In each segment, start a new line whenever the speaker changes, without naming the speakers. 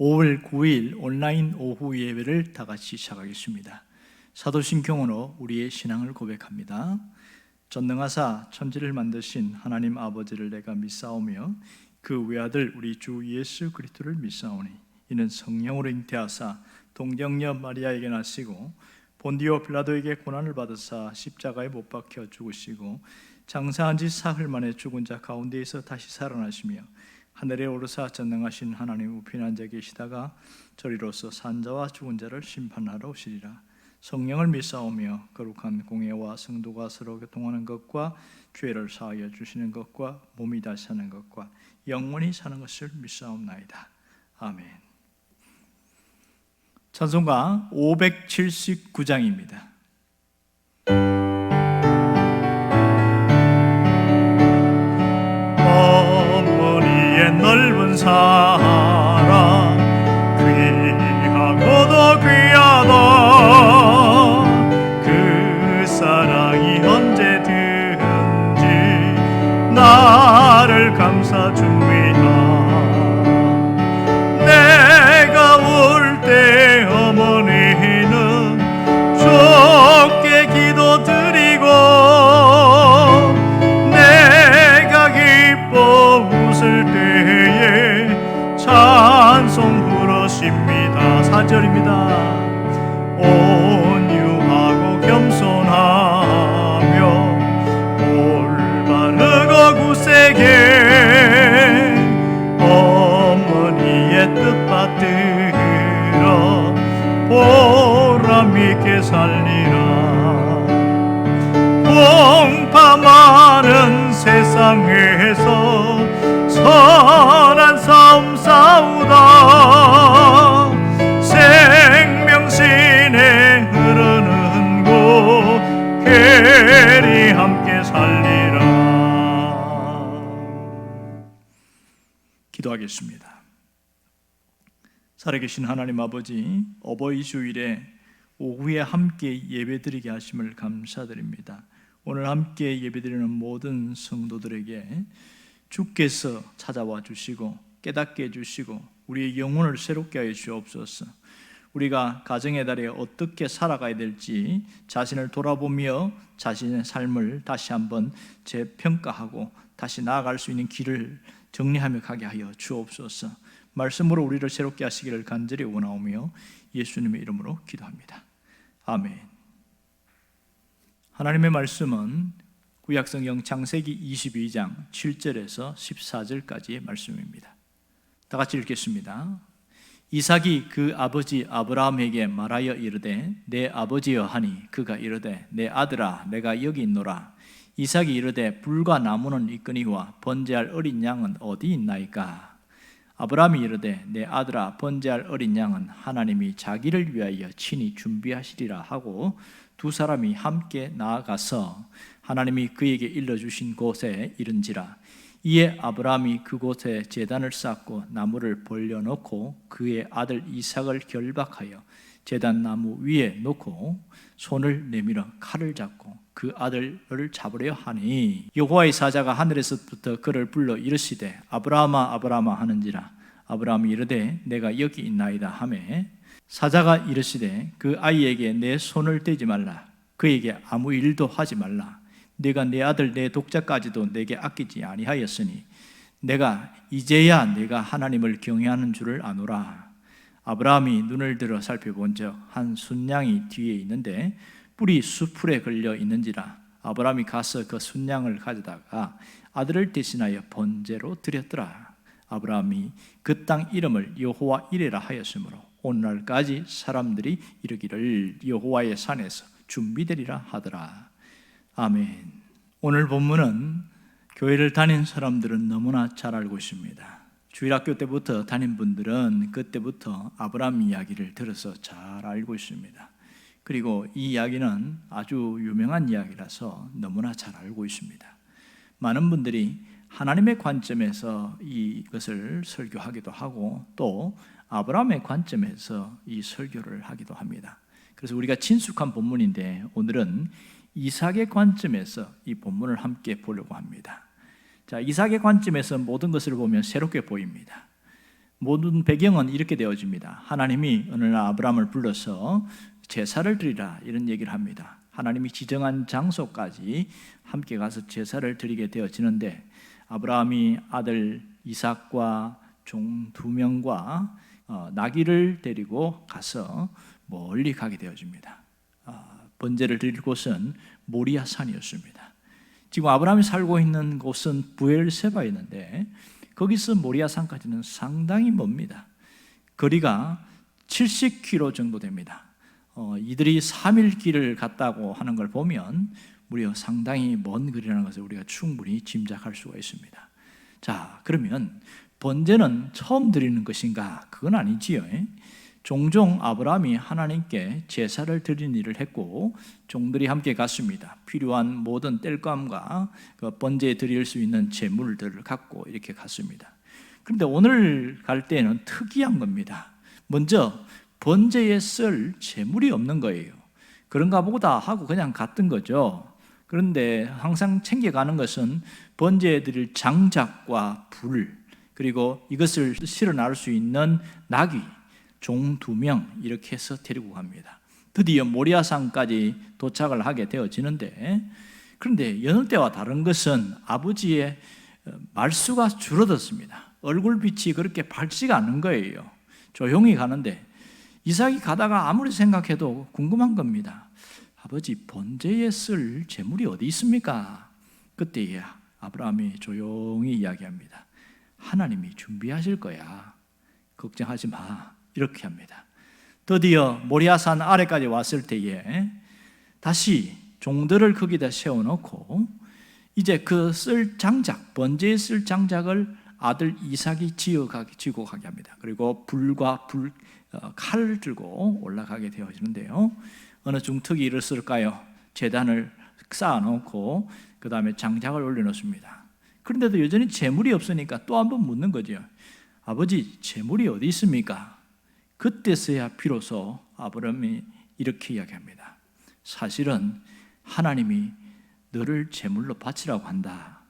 5월 9일 온라인 오후 예배를 다 같이 시작하겠습니다. 사도신경으로 우리의 신앙을 고백합니다. 전능하사 천지를 만드신 하나님 아버지를 내가 믿사오며 그 외아들 우리 주 예수 그리스도를 믿사오니 이는 성령으로 잉태하사 동정녀 마리아에게 나시고 본디오 빌라도에게 고난을 받으사 십자가에 못 박혀 죽으시고 장사한 지 사흘 만에 죽은 자 가운데에서 다시 살아나시며 하늘에 오르사 전능하신 하나님 우편에 앉아 계시다가 저리로서 산자와 죽은 자를 심판하러 오시리라. 성령을 믿사오며 거룩한 공예와 성도가 서로 교통하는 것과 죄를 사하여 주시는 것과 몸이 다시 사는 것과 영원히 사는 것을 믿사옵나이다. 아멘. 찬송가 579장입니다. 넓은 사랑 귀하고도 귀하다. 그 사랑이 언제든지 나를 감싸줍니다. 내가 울 때 어머니는 좋게 기도드리고 내가 기뻐 웃을 때에 찬송 부르십니다. 4절입니다. 온유하고 겸손하며 올바르고 굳세게 어머니의 뜻 받들어 보람있게 살리라. 공파 많은 세상에서 선한 싸움 싸우다 생명신에 흐르는 곳 괴리 함께 살리라. 기도하겠습니다. 살아계신 하나님 아버지, 어버이 주일에 오후에 함께 예배드리게 하심을 감사드립니다. 오늘 함께 예배드리는 모든 성도들에게 주께서 찾아와 주시고 깨닫게 해주시고 우리의 영혼을 새롭게 하여 주옵소서. 우리가 가정의 달에 어떻게 살아가야 될지 자신을 돌아보며 자신의 삶을 다시 한번 재평가하고 다시 나아갈 수 있는 길을 정리하며 가게 하여 주옵소서. 말씀으로 우리를 새롭게 하시기를 간절히 원하오며 예수님의 이름으로 기도합니다. 아멘. 하나님의 말씀은 구약성경 창세기 22장 7절에서 14절까지의 말씀입니다. 다 같이 읽겠습니다. 이삭이 그 아버지 아브라함에게 말하여 이르되 내 아버지여 하니 그가 이르되 내 아들아 내가 여기 있노라. 이삭이 이르되 불과 나무는 있거니와 번제할 어린 양은 어디 있나이까. 아브라함이 이르되 내 아들아 번제할 어린 양은 하나님이 자기를 위하여 친히 준비하시리라 하고 두 사람이 함께 나아가서 하나님이 그에게 일러주신 곳에 이른지라. 이에 아브라함이 그곳에 제단을 쌓고 나무를 벌려놓고 그의 아들 이삭을 결박하여 제단 나무 위에 놓고 손을 내밀어 칼을 잡고 그 아들을 잡으려 하니 여호와의 사자가 하늘에서부터 그를 불러 이르시되 아브라함아 아브라함아 하는지라. 아브라함이 이르되 내가 여기 있나이다 하매 사자가 이르시되 그 아이에게 내 손을 떼지 말라. 그에게 아무 일도 하지 말라. 내가 내 아들 내 독자까지도 내게 아끼지 아니하였으니 내가 이제야 내가 하나님을 경외하는 줄을 아노라. 아브라함이 눈을 들어 살펴본즉 한 순양이 뒤에 있는데 뿔이 수풀에 걸려 있는지라. 아브라함이 가서 그 순양을 가져다가 아들을 대신하여 번제로 드렸더라. 아브라함이 그 땅 이름을 여호와 이레라 하였으므로 오늘날까지 사람들이 이르기를 여호와의 산에서 준비되리라 하더라. 아멘. 오늘 본문은 교회를 다닌 사람들은 너무나 잘 알고 있습니다. 주일학교 때부터 다닌 분들은 그때부터 아브라함 이야기를 들어서 잘 알고 있습니다. 그리고 이 이야기는 아주 유명한 이야기라서 너무나 잘 알고 있습니다. 많은 분들이 하나님의 관점에서 이것을 설교하기도 하고 또 아브라함의 관점에서 이 설교를 하기도 합니다. 그래서 우리가 친숙한 본문인데 오늘은 이삭의 관점에서 이 본문을 함께 보려고 합니다. 자, 이삭의 관점에서 모든 것을 보면 새롭게 보입니다. 모든 배경은 이렇게 되어집니다. 하나님이 어느 날 아브라함을 불러서 제사를 드리라 이런 얘기를 합니다. 하나님이 지정한 장소까지 함께 가서 제사를 드리게 되어지는데 아브라함이 아들 이삭과 종 2명과 나귀를 데리고 가서 멀리 가게 되어집니다. 번제를 드릴 곳은 모리아 산이었습니다. 지금 아브라함이 살고 있는 곳은 부엘세바에 있는데 거기서 모리아 산까지는 상당히 멉니다. 거리가 70km 정도 됩니다. 이들이 3일 길을 갔다고 하는 걸 보면 무려 상당히 먼 거리라는 것을 우리가 충분히 짐작할 수가 있습니다. 자, 그러면 번제는 처음 드리는 것인가? 그건 아니지요. 종종 아브라함이 하나님께 제사를 드리는 일을 했고 종들이 함께 갔습니다. 필요한 모든 땔감과 그 번제에 드릴 수 있는 제물들을 갖고 이렇게 갔습니다. 그런데 오늘 갈 때는 특이한 겁니다. 먼저 번제에 쓸 제물이 없는 거예요. 그런가 보다 하고 그냥 갔던 거죠. 그런데 항상 챙겨가는 것은 번제에 드릴 장작과 불, 그리고 이것을 실어 나를 수 있는 나귀, 종 2명 이렇게 해서 데리고 갑니다. 드디어 모리아산까지 도착을 하게 되어지는데, 그런데 여느 때와 다른 것은 아버지의 말수가 줄어들었습니다. 얼굴빛이 그렇게 밝지가 않은 거예요. 조용히 가는데 이삭이 가다가 아무리 생각해도 궁금한 겁니다. 아버지, 번제에 쓸 제물이 어디 있습니까? 그때야 아브라함이 조용히 이야기합니다. 하나님이 준비하실 거야. 걱정하지 마. 이렇게 합니다. 드디어 모리아산 아래까지 왔을 때에 다시 종들을 거기다 세워놓고 이제 그 쓸 장작, 번제에 쓸 장작을 아들 이삭이 지고 가게 합니다. 그리고 불과 칼을 들고 올라가게 되어지는데요. 어느 중턱이 일었을까요? 제단을 쌓아놓고 그 다음에 장작을 올려놓습니다. 그런데도 여전히 제물이 없으니까 또 한 번 묻는 거죠. 아버지, 제물이 어디 있습니까? 그때서야 비로소 아브라함이 이렇게 이야기합니다. 사실은 하나님이 너를 제물로 바치라고 한다.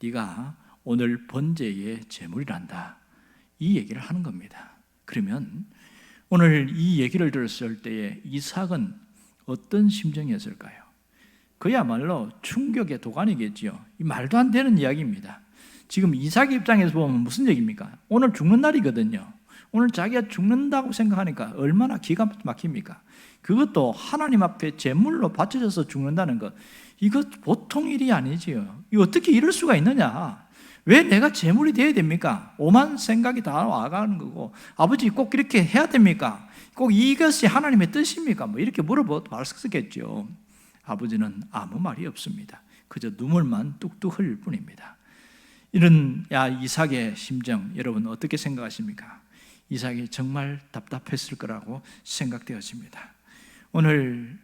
네가 오늘 번제의 제물이란다. 이 얘기를 하는 겁니다. 그러면 오늘 이 얘기를 들었을 때에 이삭은 어떤 심정이었을까요? 그야말로 충격의 도가니겠지요. 이 말도 안 되는 이야기입니다. 지금 이삭의 입장에서 보면 무슨 얘기입니까? 오늘 죽는 날이거든요. 오늘 자기가 죽는다고 생각하니까 얼마나 기가 막힙니까? 그것도 하나님 앞에 제물로 바쳐져서 죽는다는 것, 이거 보통 일이 아니지요. 이거 어떻게 이럴 수가 있느냐? 왜 내가 제물이 되어야 됩니까? 오만 생각이 다 와가는 거고, 아버지 꼭 이렇게 해야 됩니까? 꼭 이것이 하나님의 뜻입니까? 뭐 이렇게 물어봐도 말했겠죠. 아버지는 아무 말이 없습니다. 그저 눈물만 뚝뚝 흘릴 뿐입니다. 이런 이삭의 심정, 여러분 어떻게 생각하십니까? 이삭이 정말 답답했을 거라고 생각되어집니다. 오늘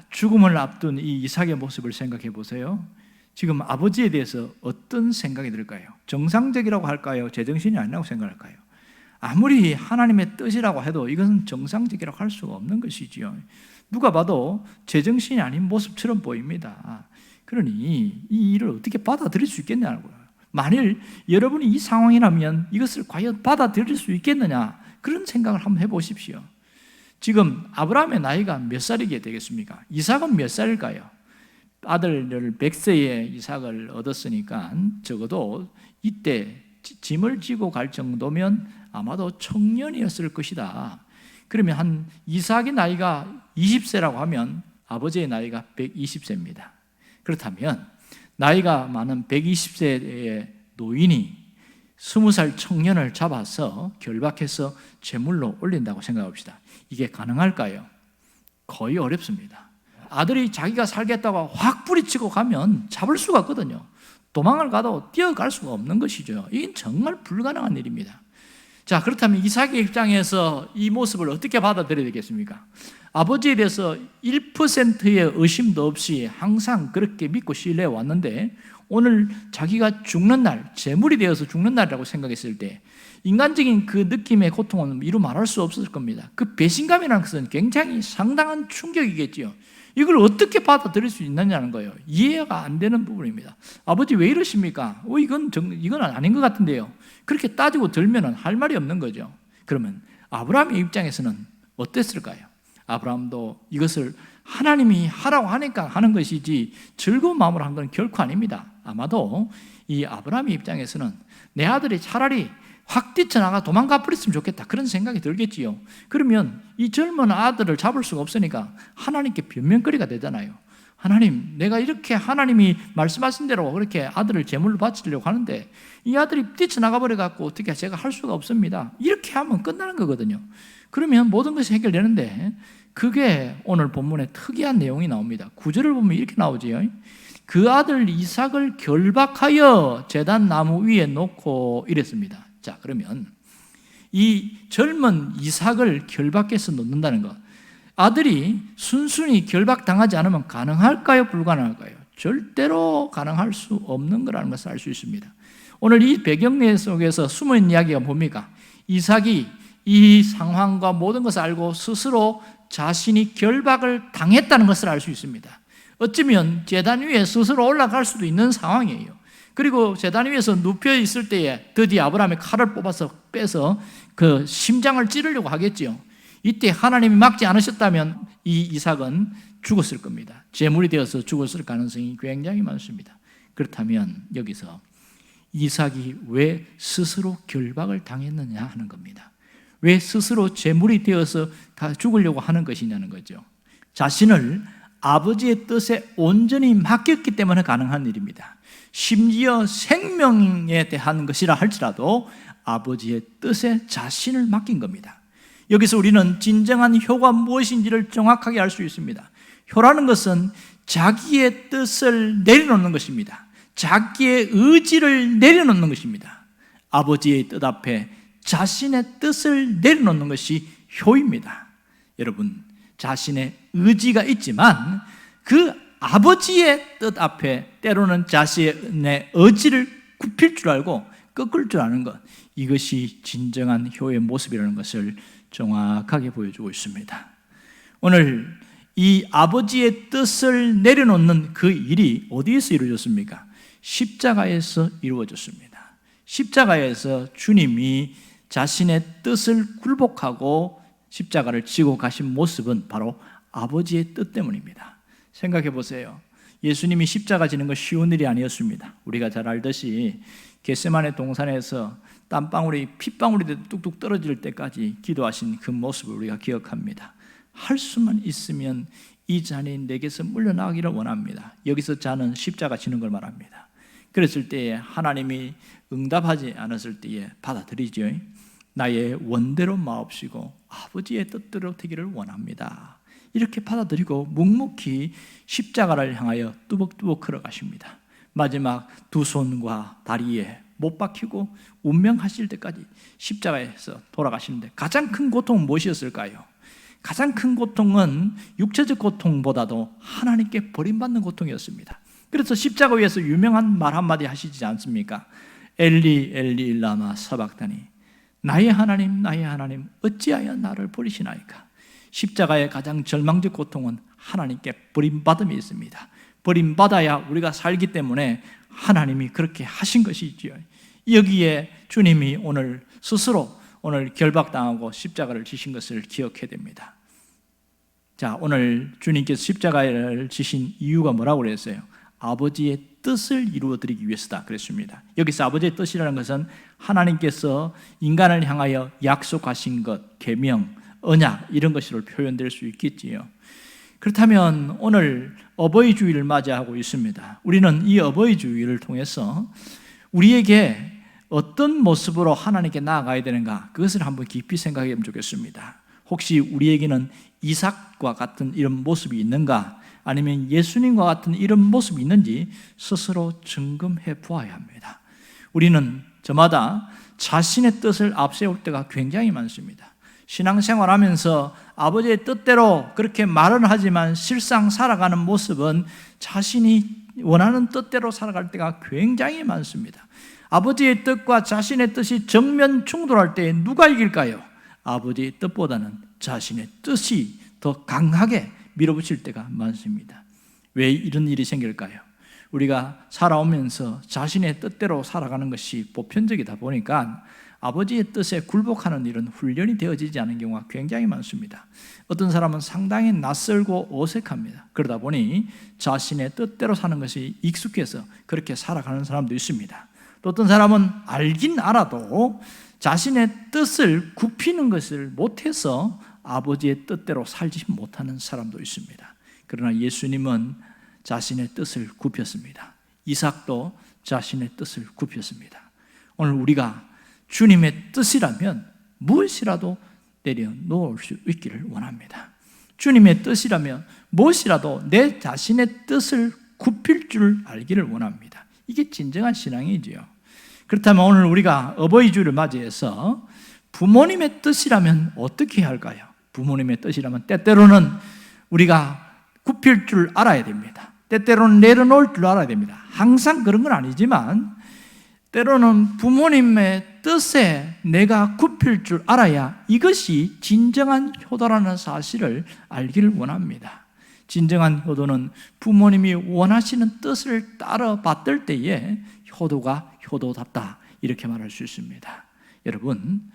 죽음을 앞둔 이 이삭의 모습을 생각해 보세요. 지금 아버지에 대해서 어떤 생각이 들까요? 정상적이라고 할까요? 제정신이 아니라고 생각할까요? 아무리 하나님의 뜻이라고 해도 이것은 정상적이라고 할 수가 없는 것이지요. 누가 봐도 제정신이 아닌 모습처럼 보입니다. 그러니 이 일을 어떻게 받아들일 수 있겠냐고요. 만일 여러분이 이 상황이라면 이것을 과연 받아들일 수 있겠느냐, 그런 생각을 한번 해보십시오. 지금 아브라함의 나이가 몇 살이게 되겠습니까? 이삭은 몇 살일까요? 아들을 100세에 이삭을 얻었으니까 적어도 이때 짐을 지고 갈 정도면 아마도 청년이었을 것이다. 그러면 한 이삭의 나이가 20세라고 하면 아버지의 나이가 120세입니다. 그렇다면 나이가 많은 120세의 노인이 20살 청년을 잡아서 결박해서 제물로 올린다고 생각합시다. 이게 가능할까요? 거의 어렵습니다. 아들이 자기가 살겠다고 확 뿌리치고 가면 잡을 수가 없거든요. 도망을 가도 뛰어갈 수가 없는 것이죠. 이건 정말 불가능한 일입니다. 자, 그렇다면 이삭의 입장에서 이 모습을 어떻게 받아들여야 되겠습니까? 아버지에 대해서 1%의 의심도 없이 항상 그렇게 믿고 신뢰해 왔는데 오늘 자기가 죽는 날, 제물이 되어서 죽는 날이라고 생각했을 때 인간적인 그 느낌의 고통은 이루 말할 수 없을 겁니다. 그 배신감이라는 것은 굉장히 상당한 충격이겠지요. 이걸 어떻게 받아들일 수 있느냐는 거예요. 이해가 안 되는 부분입니다. 아버지 왜 이러십니까? 이건 아닌 것 같은데요. 그렇게 따지고 들면 할 말이 없는 거죠. 그러면 아브라함의 입장에서는 어땠을까요? 아브라함도 이것을 하나님이 하라고 하니까 하는 것이지 즐거운 마음으로 한 건 결코 아닙니다. 아마도 이 아브라함의 입장에서는 내 아들이 차라리 확 뛰쳐나가 도망가 버렸으면 좋겠다, 그런 생각이 들겠지요. 그러면 이 젊은 아들을 잡을 수가 없으니까 하나님께 변명거리가 되잖아요. 하나님, 내가 이렇게 하나님이 말씀하신 대로 그렇게 아들을 제물로 바치려고 하는데 이 아들이 뛰쳐나가 버려갖고 어떻게 제가 할 수가 없습니다. 이렇게 하면 끝나는 거거든요. 그러면 모든 것이 해결되는데, 그게 오늘 본문에 특이한 내용이 나옵니다. 9절을 보면 이렇게 나오지요. 그 아들 이삭을 결박하여 제단 나무 위에 놓고 이랬습니다. 자, 그러면 이 젊은 이삭을 결박해서 놓는다는 것, 아들이 순순히 결박당하지 않으면 가능할까요? 불가능할까요? 절대로 가능할 수 없는 거라는 것을 알 수 있습니다. 오늘 이 배경 속에서 숨어있는 이야기가 뭡니까? 이삭이 이 상황과 모든 것을 알고 스스로 자신이 결박을 당했다는 것을 알 수 있습니다. 어쩌면 제단 위에 스스로 올라갈 수도 있는 상황이에요. 그리고 제단 위에서 눕혀 있을 때에 드디어 아브라함의 칼을 뽑아서 빼서 그 심장을 찌르려고 하겠지요. 이때 하나님이 막지 않으셨다면 이 이삭은 죽었을 겁니다. 제물이 되어서 죽었을 가능성이 굉장히 많습니다. 그렇다면 여기서 이삭이 왜 스스로 결박을 당했느냐 하는 겁니다. 왜 스스로 제물이 되어서 다 죽으려고 하는 것이냐는 거죠. 자신을 아버지의 뜻에 온전히 맡겼기 때문에 가능한 일입니다. 심지어 생명에 대한 것이라 할지라도 아버지의 뜻에 자신을 맡긴 겁니다. 여기서 우리는 진정한 효가 무엇인지를 정확하게 알 수 있습니다. 효라는 것은 자기의 뜻을 내려놓는 것입니다. 자기의 의지를 내려놓는 것입니다. 아버지의 뜻 앞에 자신의 뜻을 내려놓는 것이 효입니다. 여러분, 자신의 의지가 있지만 그 아버지의 뜻 앞에 때로는 자신의 의지를 굽힐 줄 알고 꺾을 줄 아는 것, 이것이 진정한 효의 모습이라는 것을 정확하게 보여주고 있습니다. 오늘 이 아버지의 뜻을 내려놓는 그 일이 어디에서 이루어졌습니까? 십자가에서 이루어졌습니다. 십자가에서 주님이 자신의 뜻을 굴복하고 십자가를 지고 가신 모습은 바로 아버지의 뜻 때문입니다. 생각해 보세요. 예수님이 십자가 지는 건 쉬운 일이 아니었습니다. 우리가 잘 알듯이 겟세마네 동산에서 땀방울이 핏방울이 뚝뚝 떨어질 때까지 기도하신 그 모습을 우리가 기억합니다. 할 수만 있으면 이 잔이 내게서 물러나기를 원합니다. 여기서 잔은 십자가 지는 걸 말합니다. 그랬을 때에 하나님이 응답하지 않았을 때에 받아들이죠. 나의 원대로 마옵시고 아버지의 뜻대로 되기를 원합니다. 이렇게 받아들이고 묵묵히 십자가를 향하여 뚜벅뚜벅 걸어가십니다. 마지막 두 손과 다리에 못 박히고 운명하실 때까지 십자가에서 돌아가시는데 가장 큰 고통은 무엇이었을까요? 가장 큰 고통은 육체적 고통보다도 하나님께 버림받는 고통이었습니다. 그래서 십자가 위에서 유명한 말 한마디 하시지 않습니까? 엘리 엘리 라마 사박다니, 나의 하나님 나의 하나님 어찌하여 나를 버리시나이까. 십자가의 가장 절망적 고통은 하나님께 버림받음이 있습니다. 버림받아야 우리가 살기 때문에 하나님이 그렇게 하신 것이지요. 여기에 주님이 오늘 스스로 오늘 결박당하고 십자가를 지신 것을 기억해야 됩니다. 자, 오늘 주님께서 십자가를 지신 이유가 뭐라고 그랬어요? 아버지의 뜻을 이루어드리기 위해서다 그랬습니다. 여기서 아버지의 뜻이라는 것은 하나님께서 인간을 향하여 약속하신 것, 계명, 언약 이런 것으로 표현될 수 있겠지요. 그렇다면 오늘 어버이 주일을 맞이하고 있습니다. 우리는 이 어버이 주일을 통해서 우리에게 어떤 모습으로 하나님께 나아가야 되는가, 그것을 한번 깊이 생각하면 좋겠습니다. 혹시 우리에게는 이삭과 같은 이런 모습이 있는가, 아니면 예수님과 같은 이런 모습이 있는지 스스로 점검해 보아야 합니다. 우리는 저마다 자신의 뜻을 앞세울 때가 굉장히 많습니다. 신앙생활하면서 아버지의 뜻대로 그렇게 말은 하지만 실상 살아가는 모습은 자신이 원하는 뜻대로 살아갈 때가 굉장히 많습니다. 아버지의 뜻과 자신의 뜻이 정면 충돌할 때 누가 이길까요? 아버지의 뜻보다는 자신의 뜻이 더 강하게 밀어붙일 때가 많습니다. 왜 이런 일이 생길까요? 우리가 살아오면서 자신의 뜻대로 살아가는 것이 보편적이다 보니까 아버지의 뜻에 굴복하는 일은 훈련이 되어지지 않은 경우가 굉장히 많습니다. 어떤 사람은 상당히 낯설고 어색합니다. 그러다 보니 자신의 뜻대로 사는 것이 익숙해서 그렇게 살아가는 사람도 있습니다. 또 어떤 사람은 알긴 알아도 자신의 뜻을 굽히는 것을 못해서 아버지의 뜻대로 살지 못하는 사람도 있습니다. 그러나 예수님은 자신의 뜻을 굽혔습니다. 이삭도 자신의 뜻을 굽혔습니다. 오늘 우리가 주님의 뜻이라면 무엇이라도 내려놓을 수 있기를 원합니다. 주님의 뜻이라면 무엇이라도 내 자신의 뜻을 굽힐 줄 알기를 원합니다. 이게 진정한 신앙이지요. 그렇다면 오늘 우리가 어버이 주를 맞이해서 부모님의 뜻이라면 어떻게 해야 할까요? 부모님의 뜻이라면 때때로는 우리가 굽힐 줄 알아야 됩니다. 때때로는 내려놓을 줄 알아야 됩니다. 항상 그런 건 아니지만 때로는 부모님의 뜻에 내가 굽힐 줄 알아야 이것이 진정한 효도라는 사실을 알기를 원합니다. 진정한 효도는 부모님이 원하시는 뜻을 따라 받들 때에 효도가 효도답다, 이렇게 말할 수 있습니다. 여러분,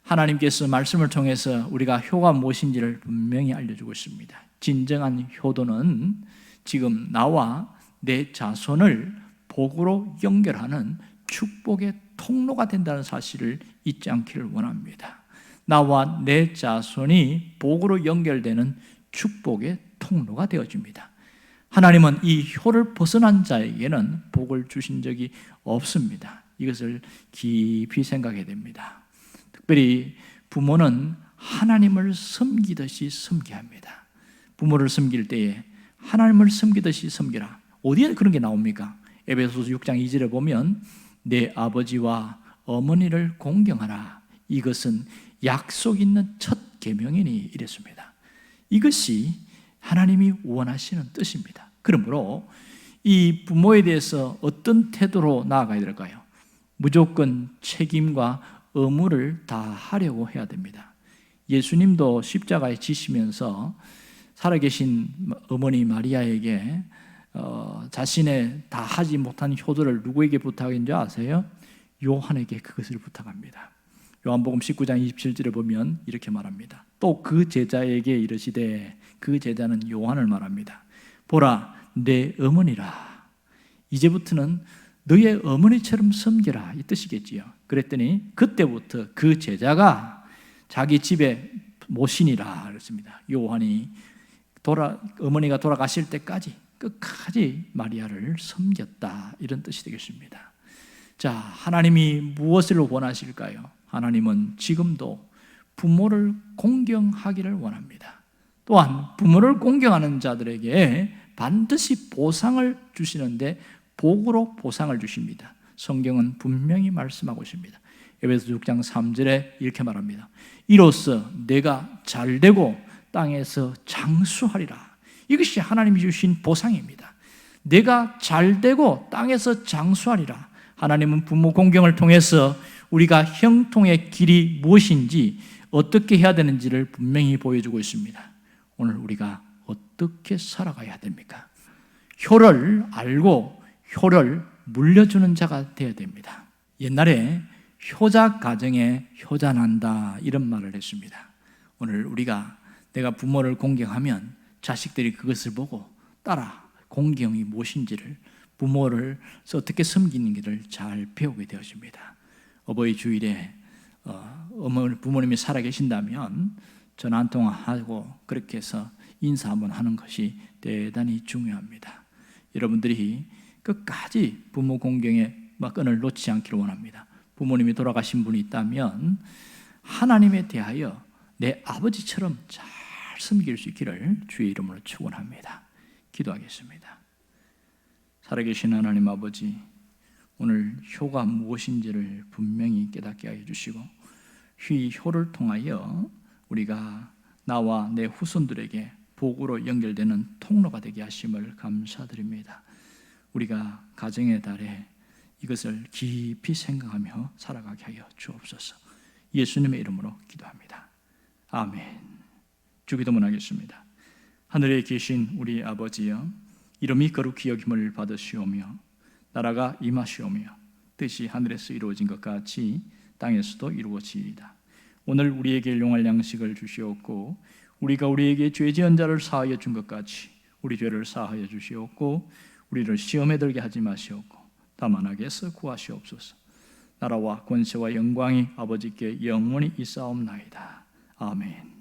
하나님께서 말씀을 통해서 우리가 효가 무엇인지를 분명히 알려주고 있습니다. 진정한 효도는 지금 나와 내 자손을 복으로 연결하는 축복의 통로가 된다는 사실을 잊지 않기를 원합니다. 나와 내 자손이 복으로 연결되는 축복의 통로가 되어집니다. 하나님은 이 효를 벗어난 자에게는 복을 주신 적이 없습니다. 이것을 깊이 생각해야 됩니다. 특별히 부모는 하나님을 섬기듯이 섬겨야 합니다. 부모를 섬길 때에 하나님을 섬기듯이 섬기라. 어디에 그런 게 나옵니까? 에베소서 6장 2절에 보면 내 아버지와 어머니를 공경하라. 이것은 약속 있는 첫 계명이니 이랬습니다. 이것이 하나님이 원하시는 뜻입니다. 그러므로 이 부모에 대해서 어떤 태도로 나아가야 될까요? 무조건 책임과 의무를 다하려고 해야 됩니다. 예수님도 십자가에 지시면서 살아계신 어머니 마리아에게 자신의 다 하지 못한 효도를 누구에게 부탁한 줄 아세요? 요한에게 그것을 부탁합니다. 요한복음 19장 27절에 보면 이렇게 말합니다. 또 그 제자에게 이르시되, 그 제자는 요한을 말합니다. 보라, 내 어머니라. 이제부터는 너의 어머니처럼 섬기라, 이 뜻이겠지요. 그랬더니 그때부터 그 제자가 자기 집에 모시니라 그랬습니다. 요한이 어머니가 돌아가실 때까지 끝까지 마리아를 섬겼다, 이런 뜻이 되겠습니다. 자, 하나님이 무엇을 원하실까요? 하나님은 지금도 부모를 공경하기를 원합니다. 또한 부모를 공경하는 자들에게 반드시 보상을 주시는데 복으로 보상을 주십니다. 성경은 분명히 말씀하고 있습니다. 에베소 6장 3절에 이렇게 말합니다. 이로써 내가 잘되고 땅에서 장수하리라. 이것이 하나님이 주신 보상입니다. 내가 잘되고 땅에서 장수하리라. 하나님은 부모 공경을 통해서 우리가 형통의 길이 무엇인지, 어떻게 해야 되는지를 분명히 보여주고 있습니다. 오늘 우리가 어떻게 살아가야 됩니까? 효를 알고 효를 물려주는 자가 되어야 됩니다. 옛날에 효자 가정에 효자 난다, 이런 말을 했습니다. 오늘 우리가 내가 부모를 공경하면 자식들이 그것을 보고 따라 공경이 무엇인지를, 부모를 어떻게 섬기는지를 잘 배우게 되어집니다. 어버이 주일에 부모님이 살아계신다면 전화 한 통화하고 그렇게 해서 인사 한번 하는 것이 대단히 중요합니다. 여러분들이 끝까지 부모 공경의 끈을 놓지 않기를 원합니다. 부모님이 돌아가신 분이 있다면 하나님에 대하여 내 아버지처럼 잘 섬길 수 있기를 주의 이름으로 축원합니다. 기도하겠습니다. 살아계신 하나님 아버지, 오늘 효가 무엇인지를 분명히 깨닫게 하여 주시고, 이 효를 통하여 우리가 나와 내 후손들에게 복으로 연결되는 통로가 되게 하심을 감사드립니다. 우리가 가정의 달에 이것을 깊이 생각하며 살아가게 하여 주옵소서. 예수님의 이름으로 기도합니다. 아멘. 주기도문 하겠습니다. 하늘에 계신 우리 아버지여, 이름이 거룩히 여김을 받으시오며 나라가 임하시오며 뜻이 하늘에서 이루어진 것 같이 땅에서도 이루어지이다. 오늘 우리에게 일용할 양식을 주시옵고 우리가 우리에게 죄 지은 자를 사하여 준 것 같이 우리 죄를 사하여 주시옵고 우리를 시험에 들게 하지 마시옵고 다만 악에서 구하시옵소서. 나라와 권세와 영광이 아버지께 영원히 있사옵나이다. 아멘.